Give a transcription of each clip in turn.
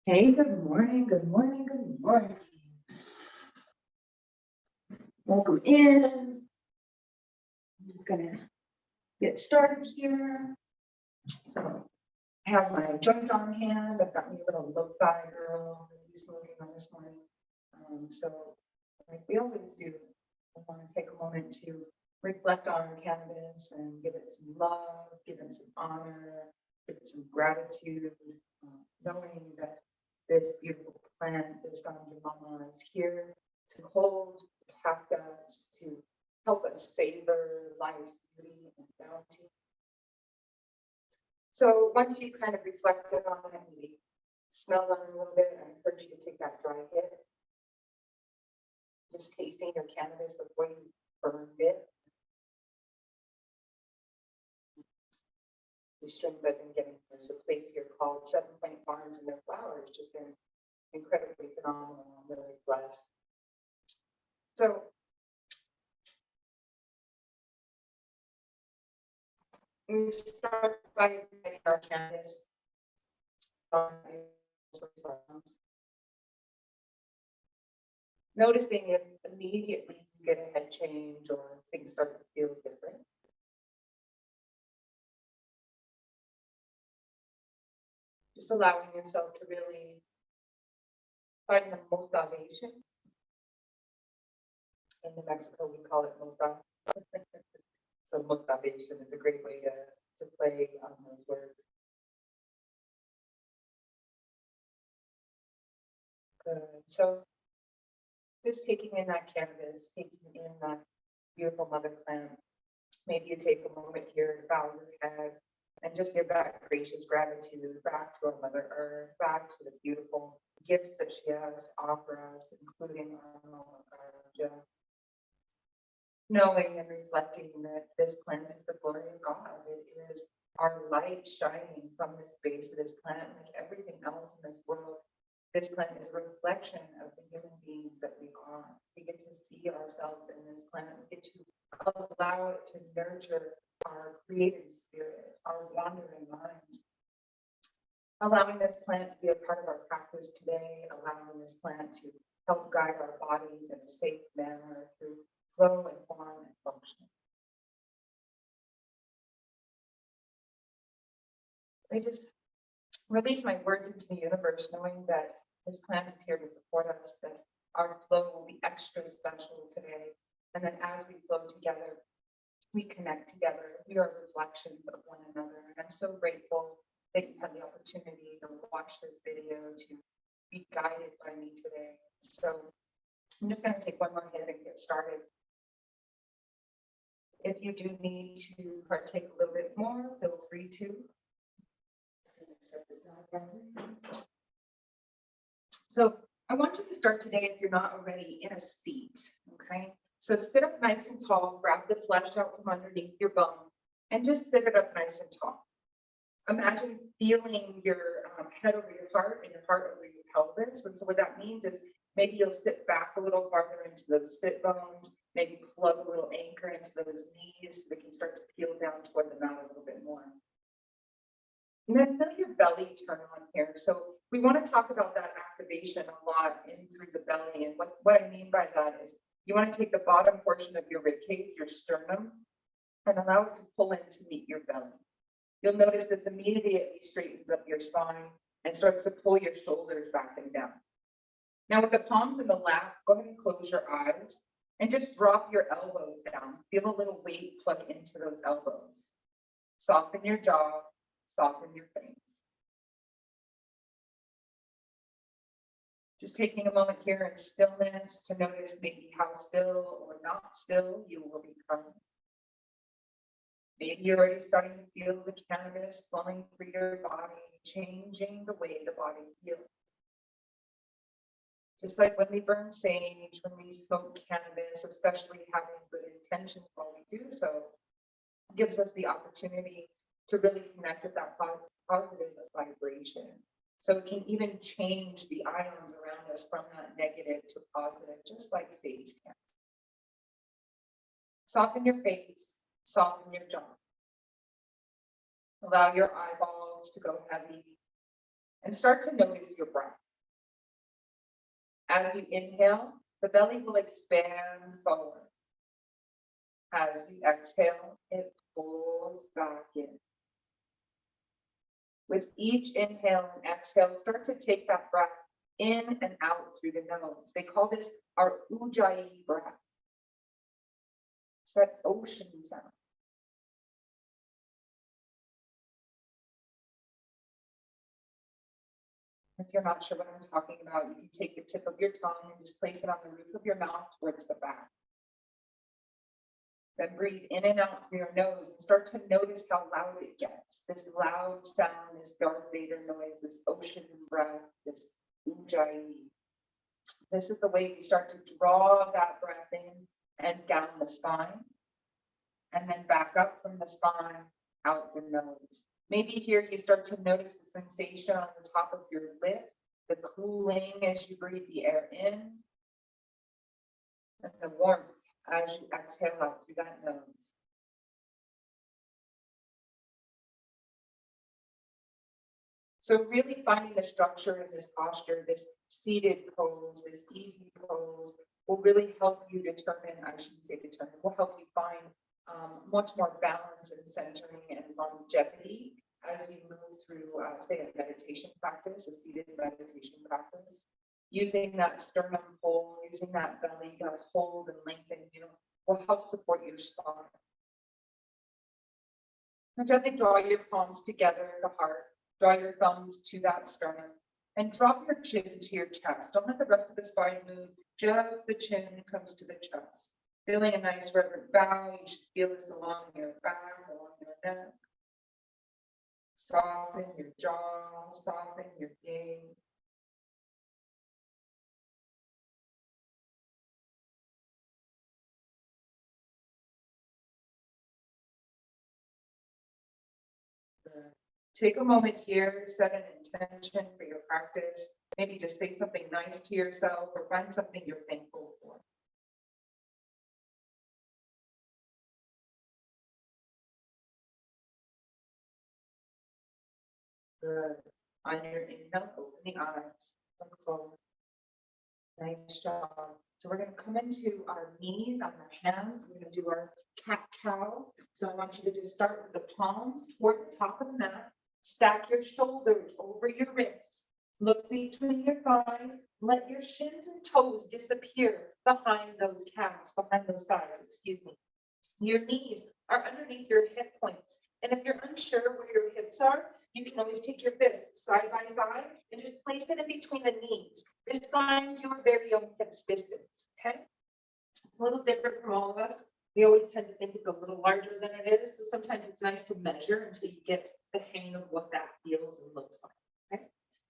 Hey, good morning, good morning, good morning. Welcome in. I'm just gonna get started here. So I have my joint on hand. I've got me a little low-fi girl really smoking on this morning. So like we always do, I want to take a moment to reflect on cannabis and give it some love, give it some honor, give it some gratitude, knowing that this beautiful plant, this Ganja Mama, is here to hold, protect us, to help us savor life's beauty and bounty. So once you kind of reflected on it, maybe smell on it a little bit, I encourage you to take that dry hit, just tasting your cannabis before you burn it. The strength I've been getting, there's a place here called 7 Point Farms, and their flower has just been incredibly phenomenal. I'm really blessed. So we start by igniting our cannabis. Noticing if immediately you get a head change or things start to feel different. Just allowing yourself to really find the motivation. In New Mexico, we call it mota. So motivation is a great way to play on those words. So just taking in that cannabis, taking in that beautiful mother plant. Maybe you take a moment here to bow your head and just give back gracious gratitude back to our Mother Earth, back to the beautiful gifts that she has to offer us, including our Mama Ganja. Knowing and reflecting that this plant is the glory of God. It is our light shining from this base of this plant, like everything else in this world. This plant is a reflection of the human beings that we are. We get to see ourselves in this plant. We get to allow it to nurture our creative spirit, our wandering minds. Allowing this plant to be a part of our practice today, allowing this plant to help guide our bodies in a safe manner through flow and form and function. I just release my words into the universe, knowing that this plant is here to support us, that our flow will be extra special today, and that as we flow together, we connect together. We are reflections of one another. And I'm so grateful that you had the opportunity to watch this video, to be guided by me today. So I'm just going to take one more hit and get started. If you do need to partake a little bit more, feel free to. So I want you to start today, if you're not already, in a seat, okay? So sit up nice and tall, grab the flesh out from underneath your bum, and just sit it up nice and tall. Imagine feeling your head over your heart and your heart over your pelvis. And so what that means is maybe you'll sit back a little farther into those sit bones, maybe plug a little anchor into those knees so they can start to peel down toward the mat a little bit more. And then feel your belly turn on here. So we want to talk about that activation a lot in through the belly. And what I mean by that is you want to take the bottom portion of your ribcage, your sternum, and allow it to pull in to meet your belly. You'll notice this immediately straightens up your spine and starts to pull your shoulders back and down. Now with the palms in the lap, go ahead and close your eyes and just drop your elbows down. Feel a little weight plug into those elbows. Soften your jaw, soften your face. Just taking a moment here in stillness to notice maybe how still or not still you will become. Maybe you're already starting to feel the cannabis flowing through your body, changing the way the body feels. Just like when we burn sage, when we smoke cannabis, especially having good intentions while we do so, gives us the opportunity to really connect with that positive vibration. So it can even change the ions around us from that negative to positive, just like sage can. Soften your face, soften your jaw. Allow your eyeballs to go heavy. And start to notice your breath. As you inhale, the belly will expand forward. As you exhale, it pulls back in. With each inhale and exhale, start to take that breath in and out through the nose. They call this our ujjayi breath. It's that ocean sound. If you're not sure what I'm talking about, you can take the tip of your tongue and just place it on the roof of your mouth towards the back. Then breathe in and out through your nose and start to notice how loud it gets. This loud sound, this Darth Vader noise, this ocean breath, this ujjayi. This is the way we start to draw that breath in and down the spine, and then back up from the spine, out the nose. Maybe here you start to notice the sensation on the top of your lip, the cooling as you breathe the air in, and the warmth as you exhale out through that nose. So really finding the structure in this posture, this seated pose, this easy pose, will really help you determine, I shouldn't say determine, will help you find much more balance and centering and longevity as you move through, say, a meditation practice, a seated meditation practice. Using that sternum fold, using that belly to hold and lengthen, will help support your spine. And gently draw your palms together at the heart. Draw your thumbs to that sternum and drop your chin to your chest. Don't let the rest of the spine move, just the chin comes to the chest. Feeling a nice reverent bow, you should feel this along your back, along your neck. Soften your jaw, soften your gaze. Take a moment here, set an intention for your practice. Maybe just say something nice to yourself or find something you're thankful for. Good. On your inhale, open the eyes, look forward. Nice job. So we're going to come into our knees on our hands. We're going to do our cat-cow. So I want you to just start with the palms toward the top of the mat. Stack your shoulders over your wrists. Look between your thighs. Let your shins and toes disappear behind those calves, behind those thighs, excuse me. Your knees are underneath your hip points. And if you're unsure where your hips are, you can always take your fists side by side and just place it in between the knees. This finds your very own hips distance, okay? It's a little different from all of us. We always tend to think it's a little larger than it is. So sometimes it's nice to measure until you get the hang of what that feels and looks like, okay?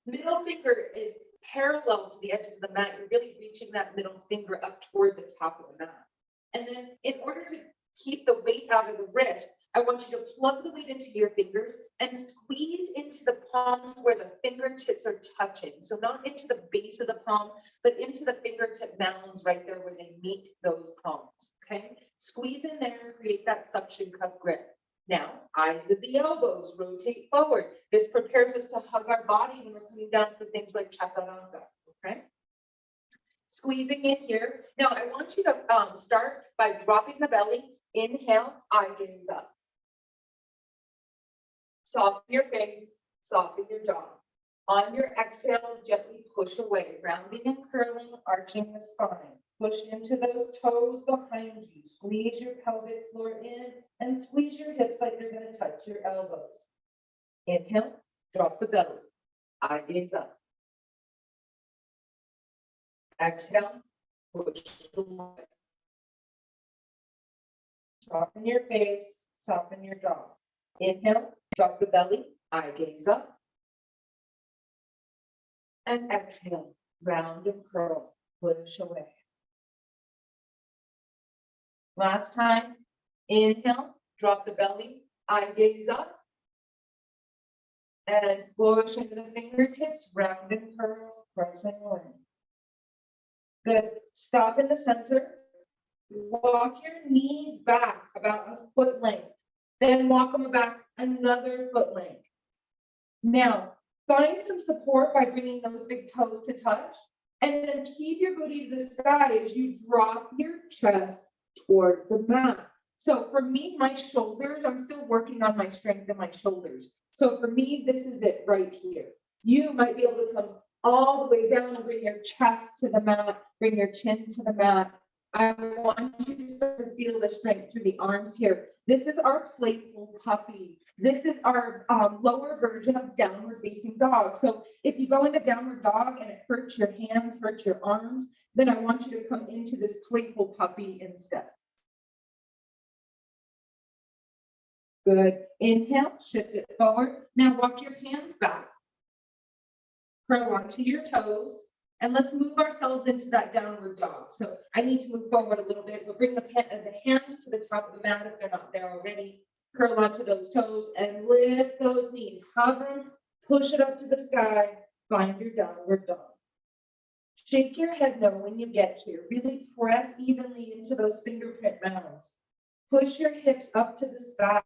Middle finger is parallel to the edges of the mat. You're really reaching that middle finger up toward the top of the mat. And then in order to keep the weight out of the wrist, I want you to plug the weight into your fingers and squeeze into the palms where the fingertips are touching. So not into the base of the palm, but into the fingertip mounds right there where they meet those palms, okay? Squeeze in there and create that suction cup grip. Now, eyes of the elbows, rotate forward. This prepares us to hug our body when we're coming down for things like chaturanga, okay? Squeezing in here. Now, I want you to start by dropping the belly. Inhale, eye gaze up. Soften your face, soften your jaw. On your exhale, gently push away, rounding and curling, arching the spine. Push into those toes behind you. Squeeze your pelvic floor in and squeeze your hips like they're going to touch your elbows. Inhale, drop the belly. Eye gaze up. Exhale, push away. Soften your face, soften your jaw. Inhale, drop the belly, eye gaze up. And exhale, round and curl, push away. Last time, inhale, drop the belly, eye gaze up. And push into the fingertips, round and curl, pressing away. Good. Stop in the center. Walk your knees back about a foot length. Then walk them back another foot length. Now, Find some support by bringing those big toes to touch, and then keep your booty to the sky as you drop your chest toward the mat. So for me, my shoulders, I'm still working on my strength in my shoulders. So for me, this is it right here. You might be able to come all the way down and bring your chest to the mat, bring your chin to the mat. I want you to start to feel the strength through the arms here. This is our playful puppy. This is our lower version of downward facing dog. So if you go into downward dog and it hurts your hands, hurts your arms, then I want you to come into this playful puppy instead. Good. Inhale, shift it forward. Now walk your hands back. Curl onto your toes. And let's move ourselves into that downward dog. So I need to move forward a little bit, but bring the hands to the top of the mat if they're not there already. Curl onto those toes and lift those knees. Hover, push it up to the sky. Find your downward dog. Shake your head no when you get here. Really press evenly into those fingerprint mounds. Push your hips up to the sky.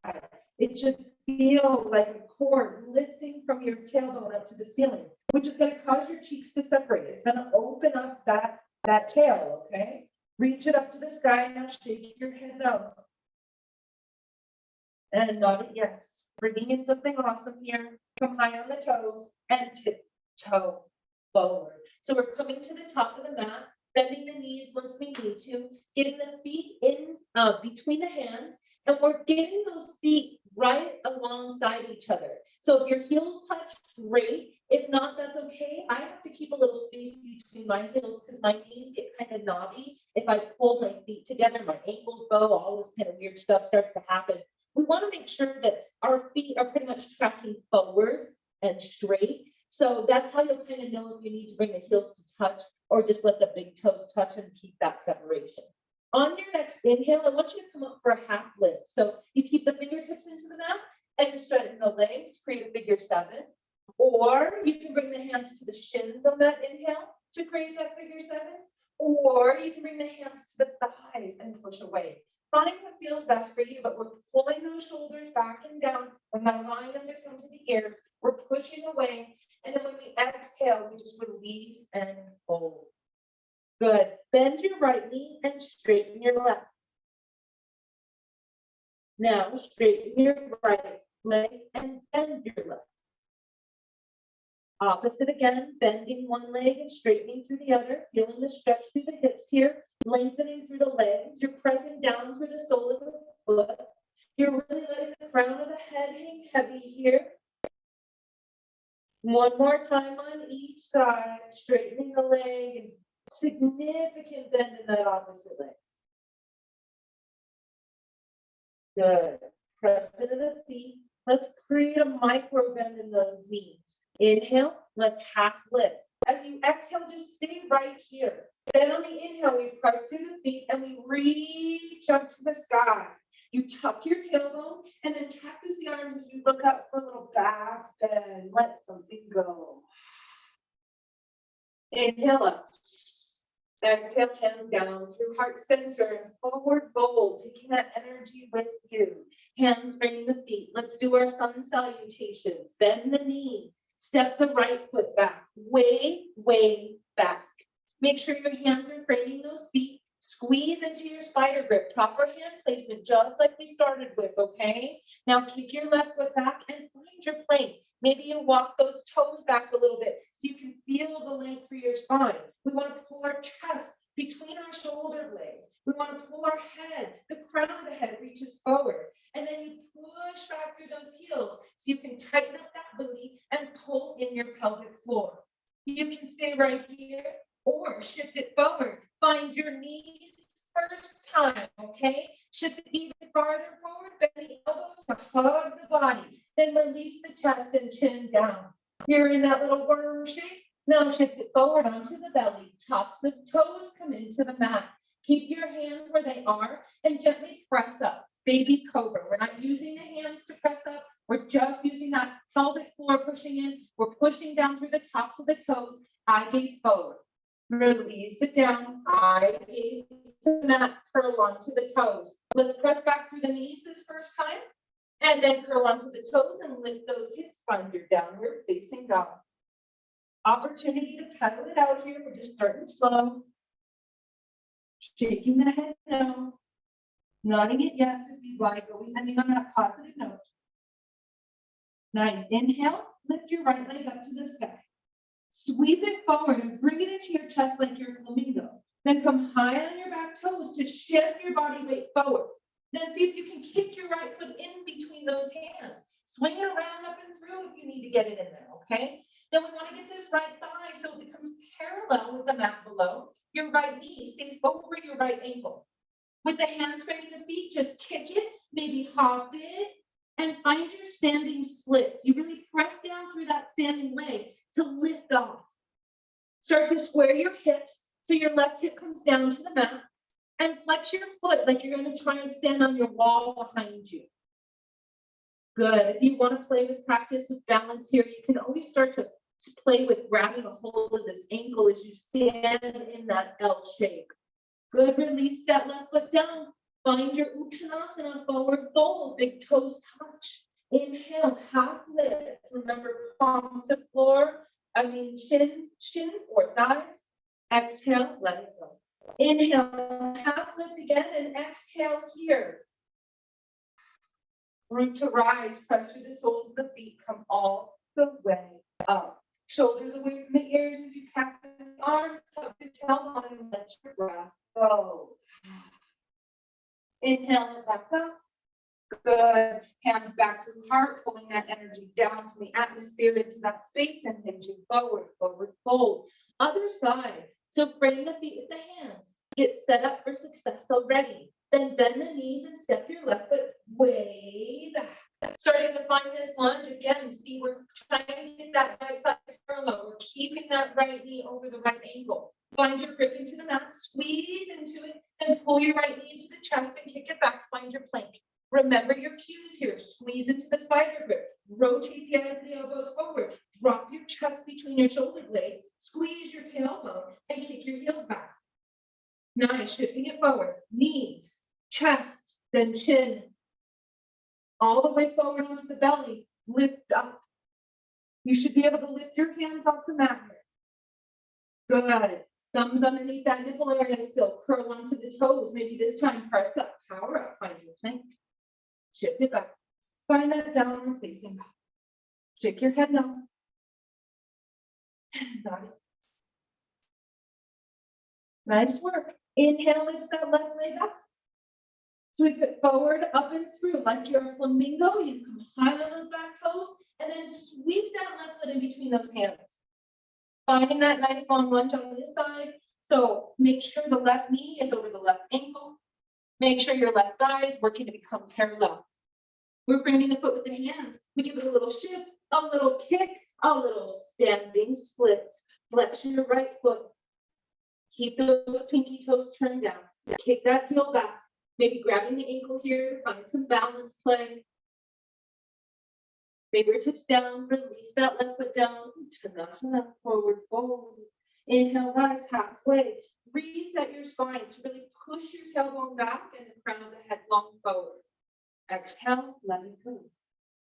It should feel like a cord lifting from your tailbone up to the ceiling, which is going to cause your cheeks to separate. It's going to open up that tail, okay? Reach it up to the sky. Now shake your head no. And nod it yes. Bringing in something awesome here. Come high on the toes and tiptoe forward. So we're coming to the top of the mat, bending the knees once we need to, getting the feet in between the hands, and we're getting those feet right alongside each other. So if your heels touch, great. If not, that's okay. I have to keep a little space between my heels because my knees get kind of knobby. If I pull my feet together, my ankles bow, all this kind of weird stuff starts to happen. We want to make sure that our feet are pretty much tracking forward and straight. So that's how you'll kind of know if you need to bring the heels to touch or just let the big toes touch and keep that separation. On your next inhale, I want you to come up for a half lift. So you keep the fingertips into the mat and straighten the legs, create a figure 7. Or you can bring the hands to the shins on that inhale to create that figure 7. Or you can bring the hands to the thighs and push away. Find what feels best for you, but we're pulling those shoulders back and down. We're not allowing them to come to the ears. We're pushing away. And then when we exhale, we just release and fold. Good. Bend your right knee and straighten your left. Now straighten your right leg and bend your left. Opposite again, bending one leg and straightening through the other, feeling the stretch through the hips here, lengthening through the legs. You're pressing down through the sole of the foot. You're really letting the crown of the head hang heavy here. One more time on each side, straightening the leg and significant bend in that opposite leg. Good. Press into the feet. Let's create a micro bend in those knees. Inhale, let's half lift. As you exhale, just stay right here. Then on the inhale, we press through the feet and we reach up to the sky. You tuck your tailbone and then cactus the arms as you look up for a little back bend. Let something go. Inhale up. Exhale, hands down through heart center and forward fold, taking that energy with you. Hands frame the feet. Let's do our sun salutations. Bend the knee. Step the right foot back. Way back. Make sure your hands are framing those feet. Squeeze into your spider grip. Proper hand placement, just like we started with, okay? Now kick your left foot back and find your plank. Maybe you walk those toes back a little bit so you can feel the length through your spine. We want to pull our chest between our shoulder blades. We want to pull our head. The crown of the head reaches forward. And then you push back through those heels so you can tighten up that booty and pull in your pelvic floor. You can stay right here or shift it forward. Find your knees first time, okay? Shift it even farther forward, bend the elbows to hug the body. Then release the chest and chin down. You're in that little worm shape. Now shift it forward onto the belly. Tops of toes come into the mat. Keep your hands where they are and gently press up. Baby cobra. We're not using the hands to press up. We're just using that pelvic floor pushing in. We're pushing down through the tops of the toes. Eye gaze forward. Release it down. Eye gaze to the mat. Curl onto the toes. Let's press back through the knees this first time. And then curl onto the toes and lift those hips, find your downward facing dog. Opportunity to pedal it out here. We're just starting slow. Shaking the head no. Nodding it yes if you'd like, always ending on that positive note. Nice. Inhale, lift your right leg up to the sky. Sweep it forward and bring it into your chest like you're a flamingo. Then come high on your back toes to shift your body weight forward. Then see if you can kick your right foot in between those hands. Swing it around up and through if you need to get it in there, okay? Then we want to get this right thigh so it becomes parallel with the mat below. Your right knee stays over your right ankle. With the hands framing the feet, just kick it, maybe hop it, and find your standing splits. You really press down through that standing leg to lift off. Start to square your hips so your left hip comes down to the mat, and flex your foot like you're going to try and stand on your wall behind you. Good. If you want to play with practice with balance here, you can always start to play with grabbing a hold of this ankle as you stand in that L shape. Good. Release that left foot down. Find your Uttanasana, forward fold, big toes touch. Inhale, half lift. Remember, palms to floor. Shins or thighs. Exhale, let it go. Inhale, half lift again, and exhale here. Root to rise, press through the soles of the feet, come all the way up. Shoulders away from the ears as you cactus the arms, tuck the tailbone and let your breath go. Inhale it back up. Good. Hands back to the heart, pulling that energy down from the atmosphere into that space and hinging forward, forward fold. Other side. So frame the feet with the hands. Get set up for success already. Then bend the knees and step your left foot way back. Starting to find this lunge again. See, we're trying to get that right side parallel. We're keeping that right knee over the right ankle. Find your grip into the mat, squeeze into it, and pull your right knee into the chest and kick it back. Find your plank. Remember your cues here. Squeeze into the spider grip. Rotate the eyes and the elbows forward. Drop your chest between your shoulder blades. Squeeze your tailbone and kick your heels back. Nice. Shifting it forward. Knees, chest, then chin. All the way forward onto the belly. Lift up. You should be able to lift your hands off the mat here. Good. Thumbs underneath that nipple area still. Curl onto the toes. Maybe this time press up. Power up. Find your plank. Shift it back. Find that downward facing dog. Shake your head no. Got it. Nice work. Inhale, lift that left leg up. Sweep it forward, up and through. Like you're a flamingo, you come high on those back toes, and then sweep that left foot in between those hands. Finding that nice long lunge on this side. So make sure the left knee is over the left ankle. Make sure your left thigh is working to become parallel. We're framing the foot with the hands. We give it a little shift, a little kick, a little standing split. Flex your right foot. Keep those pinky toes turned down. Kick that heel back. Maybe grabbing the ankle here to find some balance play. Fingertips down, release that left foot down. Uttanasana, forward fold. Inhale, rise halfway. Reset your spine to really push your tailbone back and the crown of the head long forward. Exhale, let it go.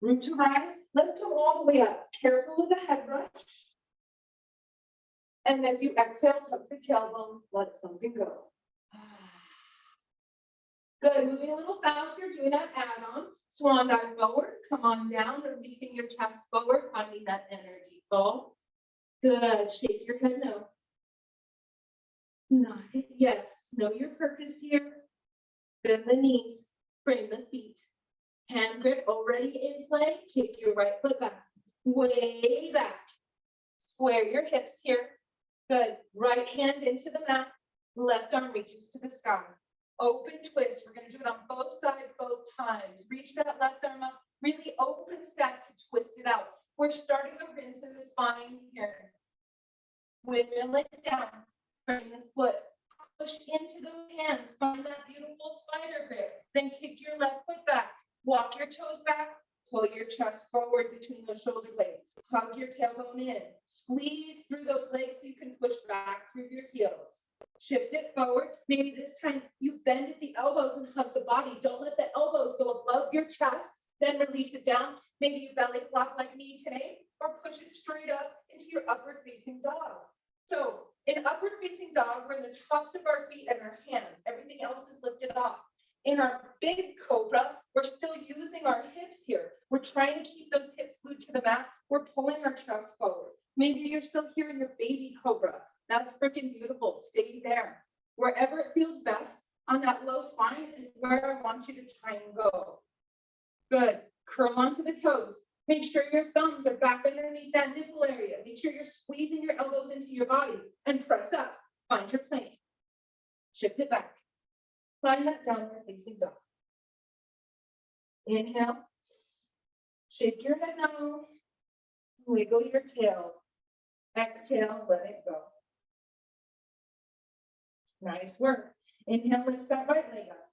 Root to rise. Let's come all the way up. Careful with the head rush. And as you exhale, tuck the tailbone, let something go. Good. Moving a little faster, doing that add-on. Swan dive forward. Come on down, releasing your chest forward, finding that energy fall. Good. Shake your head no. Nod it yes. Know your purpose here. Bend the knees. Frame the feet. Hand grip already in play. Kick your right foot back. Way back. Square your hips here. Good. Right hand into the mat. Left arm reaches to the sky. Open twist. We're going to do it on both sides, both times. Reach that left arm up. Really open stack to twist it out. We're starting to rinse in the spine here. Windmill it down. Bring the foot. Push into those hands. Find that beautiful spider grip. Then kick your left foot back. Walk your toes back. Pull your chest forward between those shoulder blades. Hug your tailbone in. Squeeze through those legs so you can push back through your heels. Shift it forward. Maybe this time you bend at the elbows and hug the body. Don't let the elbows go above your chest. Then release it down. Maybe you belly flop like me today, or push it straight up into your upward facing dog. So in upward facing dog, we're in the tops of our feet and our hands. Everything else is lifted off. In our big cobra, we're still using our hips here. We're trying to keep those hips glued to the mat. We're pulling our chest forward. Maybe you're still here in your baby cobra. That's freaking beautiful. Stay there. Wherever it feels best on that low spine is where I want you to try and go. Good. Curl onto the toes. Make sure your thumbs are back underneath that nipple area. Make sure you're squeezing your elbows into your body and press up. Find your plank. Shift it back. Find that downward facing dog. Inhale. Shake your head now. Wiggle your tail. Exhale, let it go. Nice work. Inhale, lift that right leg up.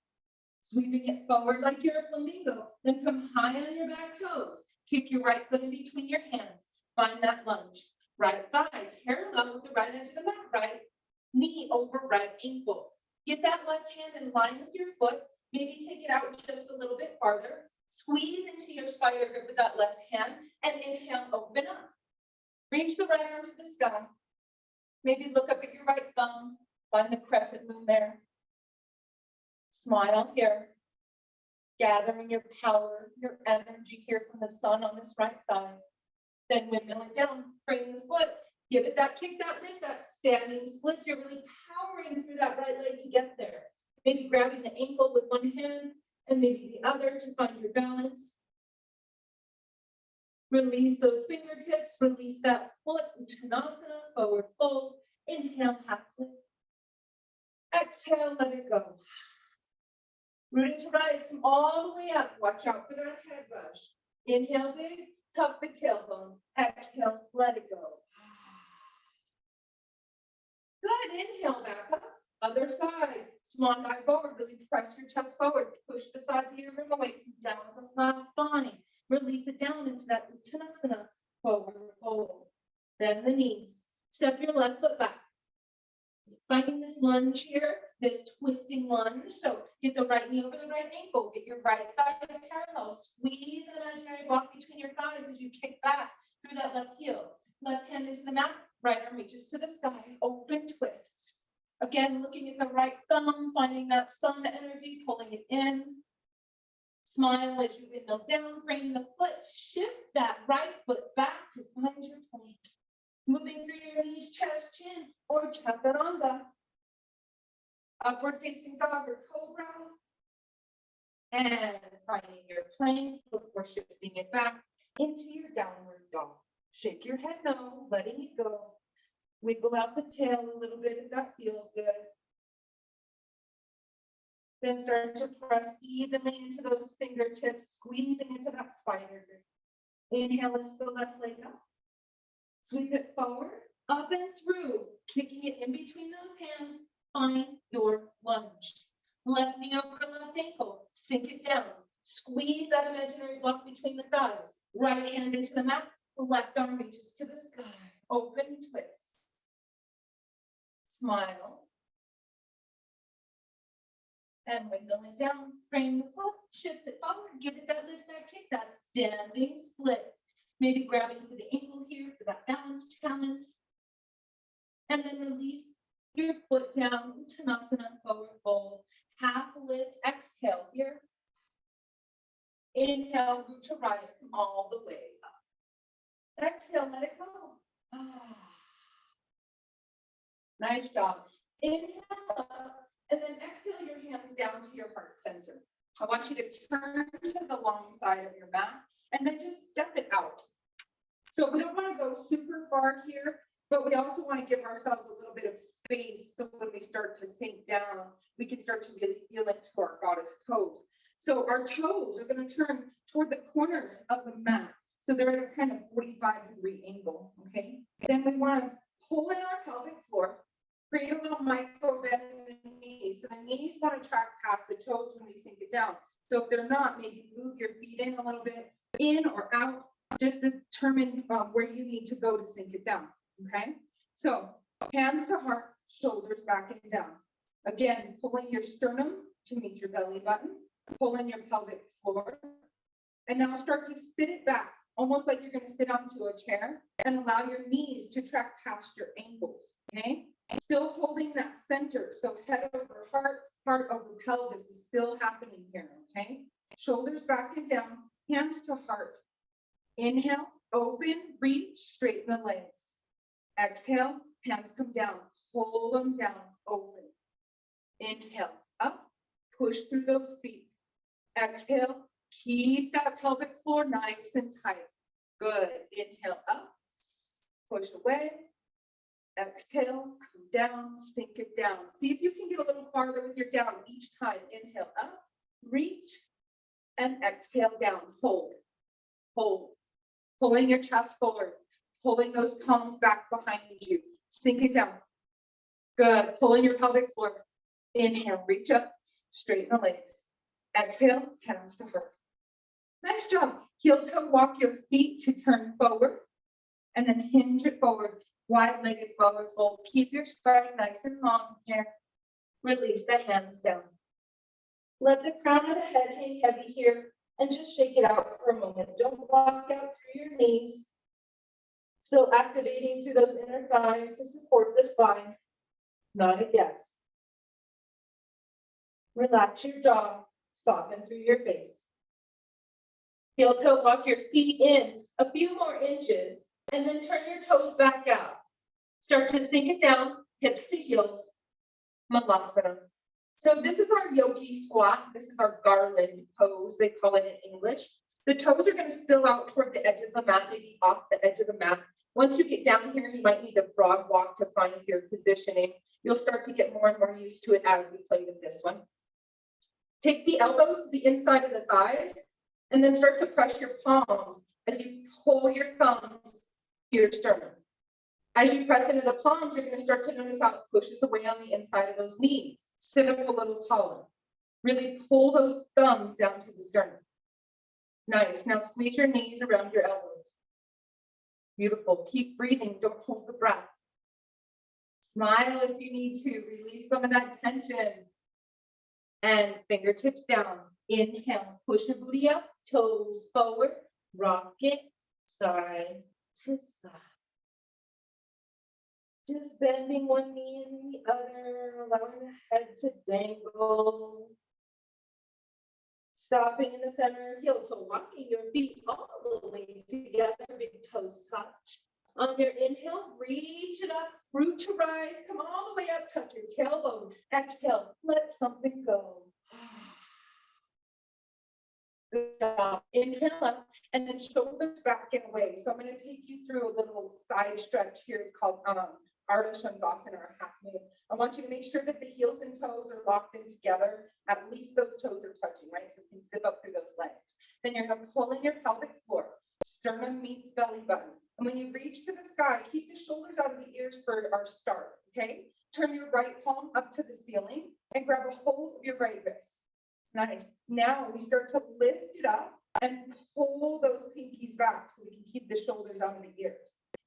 Sweeping it forward like you're a flamingo. Then come high on your back toes. Kick your right foot in between your hands. Find that lunge. Right thigh parallel with the right edge of the mat. Right knee over right ankle. Get that left hand in line with your foot. Maybe take it out just a little bit farther. Squeeze into your spider grip with that left hand. And inhale, open up. Reach the right arm to the sky. Maybe look up at your right thumb. Find the crescent moon there. Smile here. Gathering your power, your energy here from the sun on this right side. Then windmill it down, frame the foot, give it that kick, that lift, that standing splits. You're really powering through that right leg to get there. Maybe grabbing the ankle with one hand and maybe the other to find your balance. Release those fingertips, release that foot, Uttanasana, forward fold. Inhale, half lift. Exhale, let it go. Rooting to rise, come all the way up. Watch out for that head rush. Inhale big, tuck the tailbone. Exhale, let it go. Good, inhale back up. Other side, swan dive forward. Really press your chest forward. Push the sides of your room away. Down with a flat spine. Release it down into that Uttanasana, forward fold. Bend the knees. Step your left foot back. Finding this lunge here, this twisting lunge. So get the right knee over the right ankle. Get your right thigh parallel. Squeeze an imaginary block between your thighs as you kick back through that left heel. Left hand into the mat. Right arm reaches to the sky. Open twist. Again, looking at the right thumb, finding that sun energy, pulling it in. Smile as you windmill down. Frame the foot. Shift that right foot back to find your plank. Moving through your knees, chest, chin, or chaturanga. Upward facing dog or cobra. And finding your plank before shifting it back into your downward dog. Shake your head no, letting it go. Wiggle out the tail a little bit if that feels good. Then start to press evenly into those fingertips, squeezing into that spider grip. Inhale, lift the left leg up. Sweep it forward, up and through, kicking it in between those hands. Find your lunge. Left knee over left ankle, sink it down. Squeeze that imaginary block between the thighs. Right hand into the mat, left arm reaches to the sky. Open twist. Smile. And wiggle it down, frame the foot, shift it forward, give it that lift, that kick, that standing split. Maybe grabbing for the ankle here for that balance challenge. And then release your foot down, Uttanasana, forward fold. Half lift, exhale here. Inhale, root to rise, come all the way up. Exhale, let it go. Nice job. Inhale up, and then exhale your hands down to your heart center. I want you to turn to the long side of your mat and then just step it out. So we don't want to go super far here, but we also want to give ourselves a little bit of space so when we start to sink down, we can start to really feel into our goddess pose. So our toes are going to turn toward the corners of the mat. So they're at a kind of 45-degree angle, okay? Then we want to pull in our pelvic floor, create a little micro bend in the knees. So the knees want to track past the toes when we sink it down. So if they're not, maybe move your feet in a little bit, in or out. Just determine where you need to go to sink it down, okay? So hands to heart, shoulders back and down. Again, pulling your sternum to meet your belly button. Pull in your pelvic floor. And now start to sit it back, almost like you're going to sit onto a chair, and allow your knees to track past your ankles, okay? Still holding that center. So head over heart, heart over pelvis is still happening here, okay? Shoulders back and down, hands to heart. Inhale, open, reach, straighten the legs. Exhale, hands come down, pull them down, open. Inhale, up, push through those feet. Exhale, keep that pelvic floor nice and tight. Good. Inhale, up, push away. Exhale, come down, sink it down. See if you can get a little farther with your down each time. Inhale, up, reach, and exhale down. Hold, hold. Pulling your chest forward, pulling those palms back behind you. Sink it down. Good. Pulling your pelvic floor. Inhale, reach up, straighten the legs. Exhale, hands to heart. Nice job. Heel toe walk your feet to turn forward, and then hinge it forward. Wide-legged forward fold. Keep your spine nice and long here. Release the hands down. Let the crown of the head hang heavy here, and just shake it out for a moment. Don't block out through your knees. Still activating through those inner thighs to support the spine. Not a yes. Relax your jaw, soften through your face. Heel toe walk your feet in a few more inches, and then turn your toes back out. Start to sink it down, hips to heels, Malasana. So this is our yogi squat. This is our garland pose, they call it in English. The toes are going to spill out toward the edge of the mat, maybe off the edge of the mat. Once you get down here, you might need a frog walk to find your positioning. You'll start to get more and more used to it as we play with this one. Take the elbows to the inside of the thighs, and then start to press your palms as you pull your thumbs to your sternum. As you press into the palms, you're going to start to notice how it pushes away on the inside of those knees. Sit up a little taller. Really pull those thumbs down to the sternum. Nice. Now squeeze your knees around your elbows. Beautiful. Keep breathing. Don't hold the breath. Smile if you need to. Release some of that tension. And fingertips down. Inhale. Push your booty up. Toes forward. Rock it side to side. Just bending one knee and the other, allowing the head to dangle. Stopping in the center, heel toe walking your feet all the way together, big toes touch. On your inhale, reach it up, root to rise, come all the way up, tuck your tailbone. Exhale, let something go. Good job. Inhale up, and then shoulders back and away. So I'm going to take you through a little side stretch here. It's called Ardha Shavasana, or half moon. I want you to make sure that the heels and toes are locked in together. At least those toes are touching, right? So you can zip up through those legs. Then you're going to pull in your pelvic floor. Sternum meets belly button. And when you reach to the sky, keep the shoulders out of the ears for our start, okay? Turn your right palm up to the ceiling and grab a hold of your right wrist. Nice. Now we start to lift it up and pull those pinkies back so we can keep the shoulders out of the ears.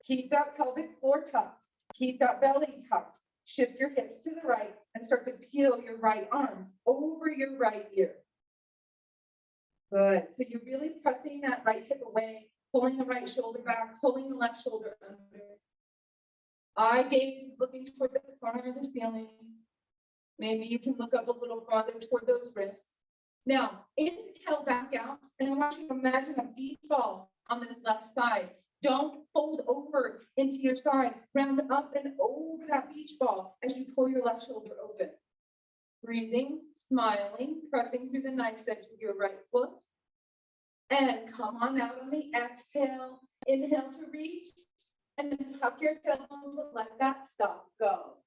Keep that pelvic floor tucked. Keep that belly tucked. Shift your hips to the right and start to peel your right arm over your right ear. Good. So you're really pressing that right hip away, pulling the right shoulder back, pulling the left shoulder under. Eye gaze is looking toward the corner of the ceiling. Maybe you can look up a little farther toward those wrists. Now, inhale back out, and I want you to imagine a beach ball on this left side. Don't fold over into your side. Round up and over that beach ball as you pull your left shoulder open. Breathing, smiling, pressing through the nice edge of your right foot. And come on out on the exhale. Inhale to reach, and then tuck your tailbone to let that stuff go.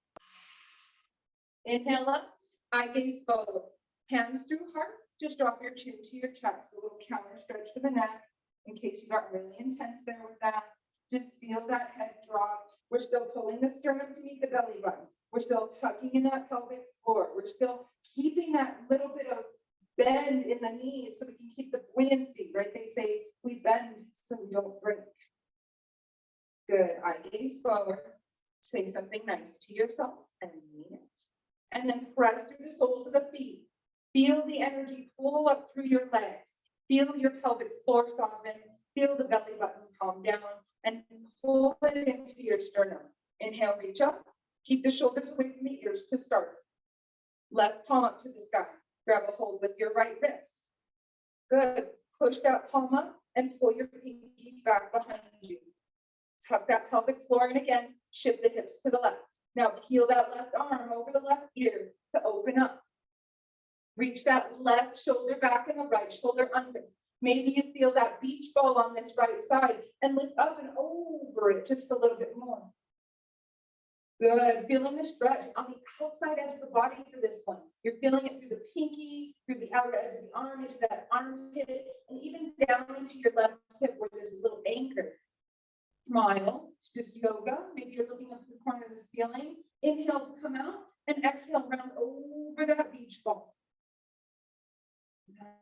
Inhale up, eye gaze forward. Hands through heart, just drop your chin to your chest. A little counter stretch to the neck in case you got really intense there with that. Just feel that head drop. We're still pulling the sternum to meet the belly button. We're still tucking in that pelvic floor. We're still keeping that little bit of bend in the knees so we can keep the buoyancy, right? They say we bend so we don't break. Good. Eye gaze forward. Say something nice to yourself and mean it. And then press through the soles of the feet. Feel the energy pull up through your legs. Feel your pelvic floor soften, feel the belly button calm down, and pull it into your sternum. Inhale, reach up, keep the shoulders away from the ears to start. Left palm up to the sky, grab a hold with your right wrist. Good, push that palm up and pull your pinkies back behind you. Tuck that pelvic floor in again, shift the hips to the left. Now peel that left arm over the left ear to open up. Reach that left shoulder back and the right shoulder under. Maybe you feel that beach ball on this right side and lift up and over it just a little bit more. Good, feeling the stretch on the outside edge of the body for this one. You're feeling it through the pinky, through the outer edge of the arm, into that armpit, and even down into your left hip where there's a little anchor. Smile, it's just yoga. Maybe you're looking up to the corner of the ceiling. Inhale to come out and exhale round over that beach ball.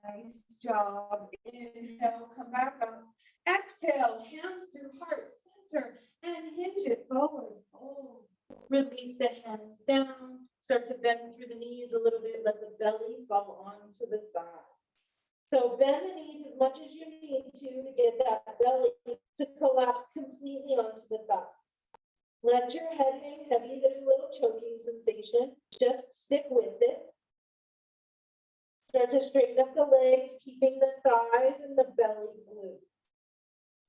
Nice job. Inhale, come back up. Exhale, hands through heart center and hinge it forward. Oh. Release the hands down. Start to bend through the knees a little bit. Let the belly fall onto the thighs. So bend the knees as much as you need to get that belly to collapse completely onto the thighs. Let your head hang heavy. There's a little choking sensation. Just stick with it. Start to straighten up the legs, keeping the thighs and the belly blue.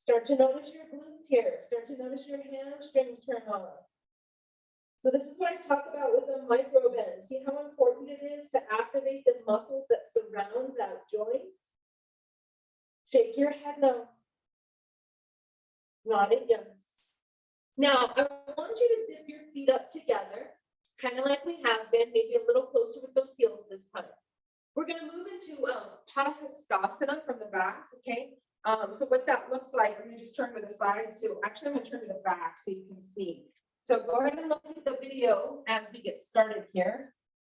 Start to notice your glutes here. Start to notice your hamstrings turn on. So this is what I talk about with the micro bend. See how important it is to activate the muscles that surround that joint? Shake your head no. Nod it yes. Now, I want you to zip your feet up together, kind of like we have been, maybe a little closer with those heels this time. We're going to move into Padahastasana from the back, okay? So what that looks like, I'm going to just turn to the side. So actually, I'm going to turn to the back so you can see. So go ahead and look at the video as we get started here.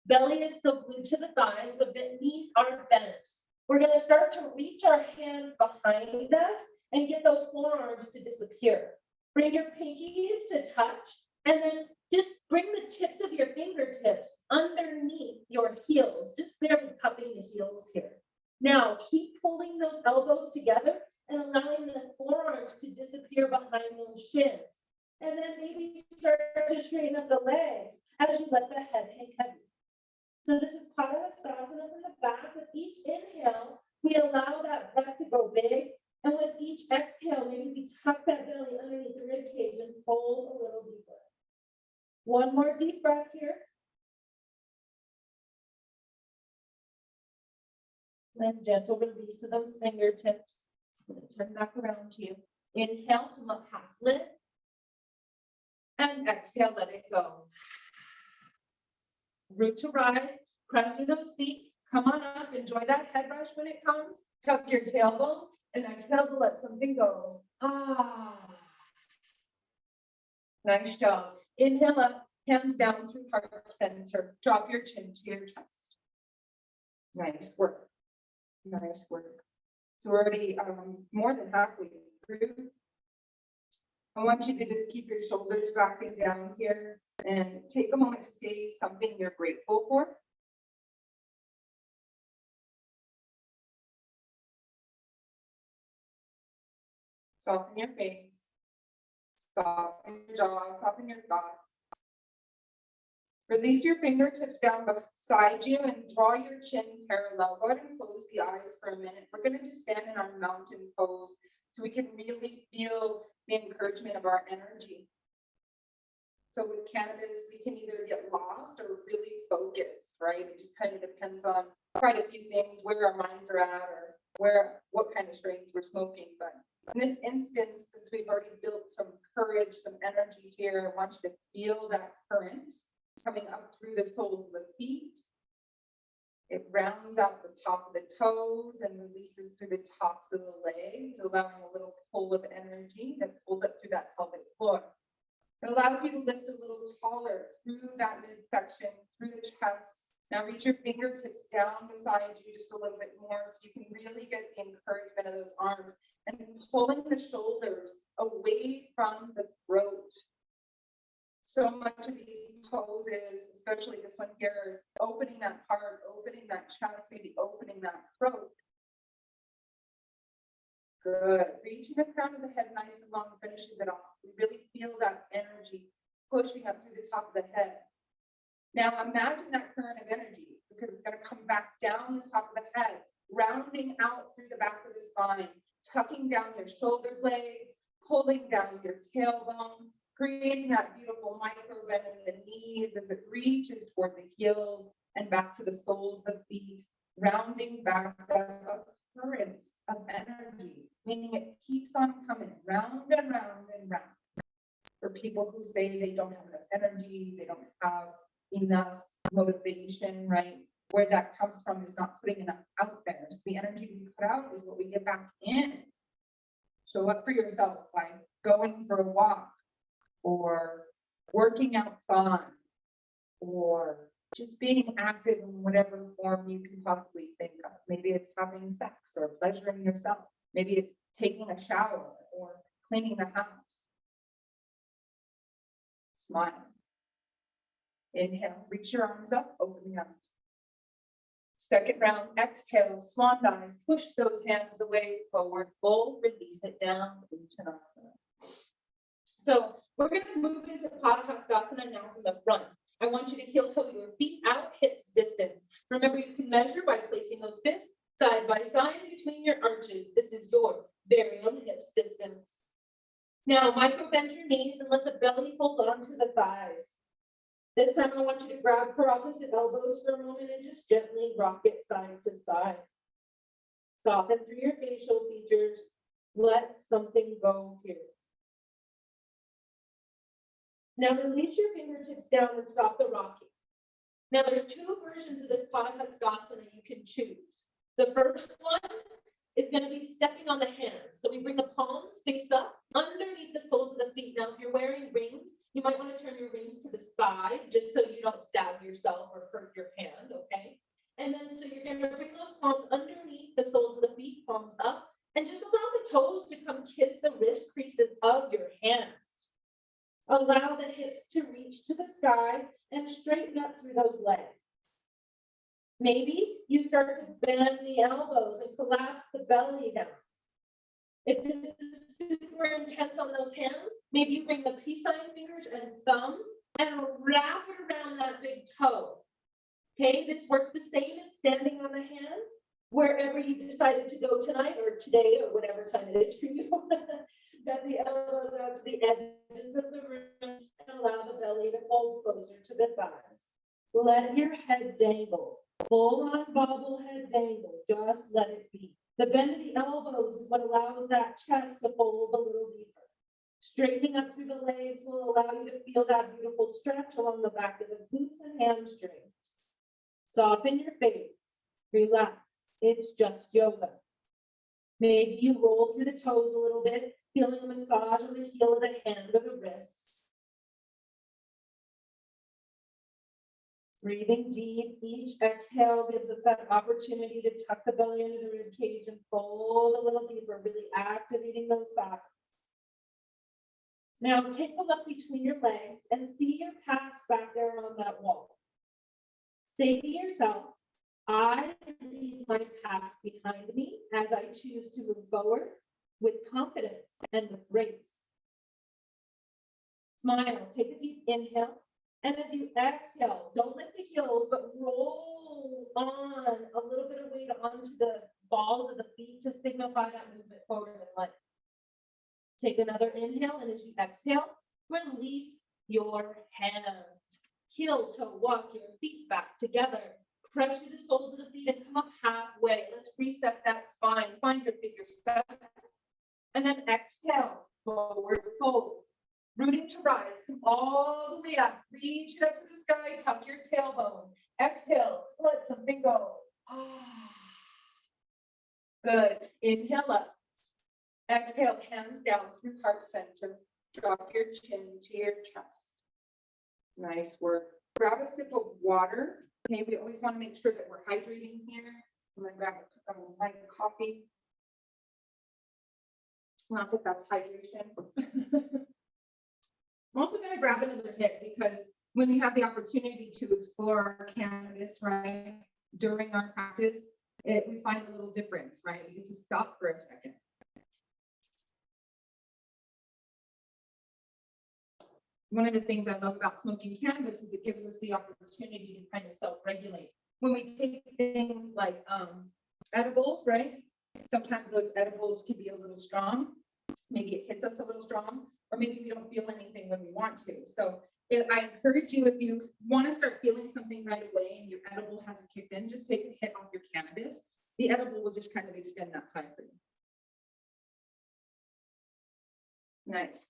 Belly is still glued to the thighs, the knees are bent. We're going to start to reach our hands behind us and get those forearms to disappear. Bring your pinkies to touch, and then just bring the tips of your fingertips underneath your heels, just barely cupping the heels here. Now, keep pulling those elbows together and allowing the forearms to disappear behind those shins. And then maybe start to straighten up the legs as you let the head hang heavy. So this is Padahastasana from the back. With each inhale, we allow that breath to go big. And with each exhale, maybe we tuck that belly underneath the rib cage and fold a little deeper. One more deep breath here. And gentle release of those fingertips. Turn back around to you. Inhale, come up half lift. And exhale, let it go. Root to rise, press through those feet. Come on up, enjoy that head rush when it comes. Tuck your tailbone and exhale to let something go. Ah. Nice job. Inhale up, hands down through heart center. Drop your chin to your chest. Nice work. Nice work. So we're already more than halfway through. I want you to just keep your shoulders back and down here and take a moment to say something you're grateful for. Soften your face, soften your jaw, soften your thoughts. Release your fingertips down beside you and draw your chin parallel. Go ahead and close the eyes for a minute. We're going to just stand in our mountain pose so we can really feel the encouragement of our energy. So with cannabis, we can either get lost or really focus, right? It just kind of depends on quite a few things, where our minds are at or what kind of strains we're smoking. But in this instance, since we've already built some courage, some energy here, I want you to feel that current coming up through the soles of the feet. It rounds out the top of the toes and releases through the tops of the legs, allowing a little pull of energy that pulls up through that pelvic floor. It allows you to lift a little taller through that midsection, through the chest. Now reach your fingertips down beside you just a little bit more so you can really get the encouragement of those arms and pulling the shoulders away from the throat. So much of these poses, especially this one here, is opening that heart, opening that chest, maybe opening that throat. Good. Reaching the crown of the head nice and long finishes it off. We really feel that energy pushing up through the top of the head. Now imagine that current of energy because it's going to come back down the top of the head, rounding out through the back of the spine, tucking down your shoulder blades, pulling down your tailbone, creating that beautiful micro bend in the knees as it reaches toward the heels and back to the soles of the feet, rounding back up a current of energy, meaning it keeps on coming round and round and round. For people who say they don't have enough energy, they don't have enough motivation, right? Where that comes from is not putting enough out there. So the energy we put out is what we get back in. Show up for yourself by going for a walk or working outside or just being active in whatever form you can possibly think of. Maybe it's having sex or pleasuring yourself. Maybe it's taking a shower or cleaning the house. Smile. Inhale, reach your arms up, open the arms. Second round, exhale, swan dive, push those hands away, forward fold, release it down, Uttanasana. So we're going to move into Padahastasana now from the front. I want you to heel toe your feet out, hips distance. Remember, you can measure by placing those fists side by side between your arches. This is your very own hips distance. Now, micro bend your knees and let the belly fold onto the thighs. This time I want you to grab for opposite elbows for a moment and just gently rock it side to side. Soften through your facial features. Let something go here. Now release your fingertips down and stop the rocking. Now there's two versions of this Padahastasana you can choose. The first one is going to be stepping on the hands. So we bring the palms face up underneath the soles of the feet. Now, if you're wearing rings, you might want to turn your rings to the side just so you don't stab yourself or hurt your hand, okay? And then so you're going to bring those palms underneath the soles of the feet, palms up, and just allow the toes to come kiss the wrist creases of your hands. Allow the hips to reach to the sky and straighten up through those legs. Maybe you start to bend the elbows and collapse the belly down. If this is super intense on those hands, maybe you bring the peace sign fingers and thumb and wrap it around that big toe. Okay, this works the same as standing on the hand, wherever you decided to go tonight or today or whatever time it is for you. Bend the elbows out to the edges of the room and allow the belly to fold closer to the thighs. Let your head dangle. Full on bobblehead dangle, just let it be. The bend of the elbows is what allows that chest to fold a little deeper. Straightening up through the legs will allow you to feel that beautiful stretch along the back of the glutes and hamstrings. Soften your face, relax, it's just yoga. Maybe you roll through the toes a little bit, feeling a massage on the heel of the hand or the wrist. Breathing deep, each exhale gives us that opportunity to tuck the belly into the rib cage and fold a little deeper, really activating those facets. Now take a look between your legs and see your past back there on that wall. Say to yourself, I leave my past behind me as I choose to move forward with confidence and with grace. Smile, take a deep inhale. And as you exhale, don't lift the heels, but roll on a little bit of weight onto the balls of the feet to signify that movement forward and length. Take another inhale, and as you exhale, release your hands. Heel to walk your feet back together. Press through the soles of the feet and come up halfway. Let's reset that spine. Find your figure 7. And then exhale, forward fold. Rooting to rise, come all the way up, reach it up to the sky, tuck your tailbone. Exhale, let something go. Good. Inhale up. Exhale, hands down through heart center. Drop your chin to your chest. Nice work. Grab a sip of water. Okay, we always want to make sure that we're hydrating here. I'm going to grab a light coffee. Not that that's hydration. I'm also going to grab another hit because when we have the opportunity to explore our cannabis, right, during our practice, we find a little difference, right? We get to stop for a second. one of the things I love about smoking cannabis is it gives us the opportunity to kind of self-regulate. When we take things like edibles, right? Sometimes those edibles can be a little strong. Maybe it hits us a little strong, or maybe we don't feel anything when we want to. So I encourage you, if you want to start feeling something right away and your edible hasn't kicked in, just take a hit off your cannabis. The edible will just kind of extend that high for you. Nice.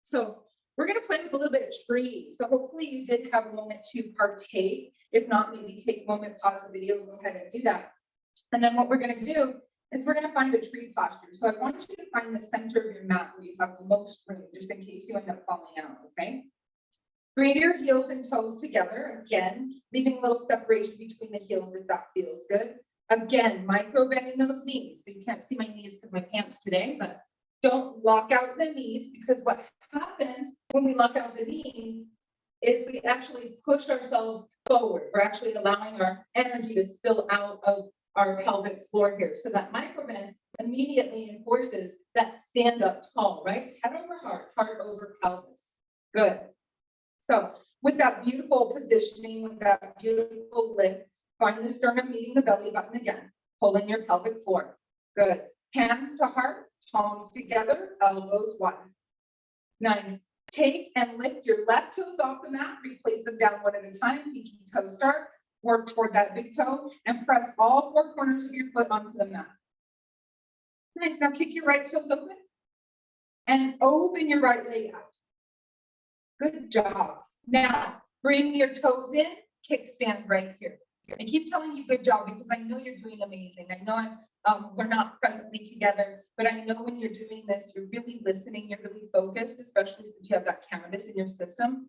So we're going to play with a little bit of tree. So hopefully you did have a moment to partake. If not, maybe take a moment, pause the video, and go ahead and do that. And then what we're going to do is we're going to find a tree posture. So I want you to find the center of your mat where you have the most room, just in case you end up falling out, okay? Bring your heels and toes together, again, leaving a little separation between the heels if that feels good. Again, micro bending those knees. So you can't see my knees because my pants today, but don't lock out the knees, because what happens when we lock out the knees is we actually push ourselves forward. We're actually allowing our energy to spill out of our pelvic floor here. So that micro bend immediately enforces that stand up tall, right? Head over heart over pelvis. Good. So with that beautiful positioning, with that beautiful lift, find the sternum meeting the belly button again. Pull in your pelvic floor. Good. Hands to heart, palms together, elbows wide. Nice. Take and lift your left toes off the mat, replace them down one at a time. Pinky toe starts. Work toward that big toe and press all four corners of your foot onto the mat. Nice. Now kick your right toes open and open your right leg out. Good job. Now bring your toes in, kickstand right here. I keep telling you good job because I know you're doing amazing. I know we're not presently together, but I know when you're doing this, you're really listening, you're really focused, especially since you have that cannabis in your system.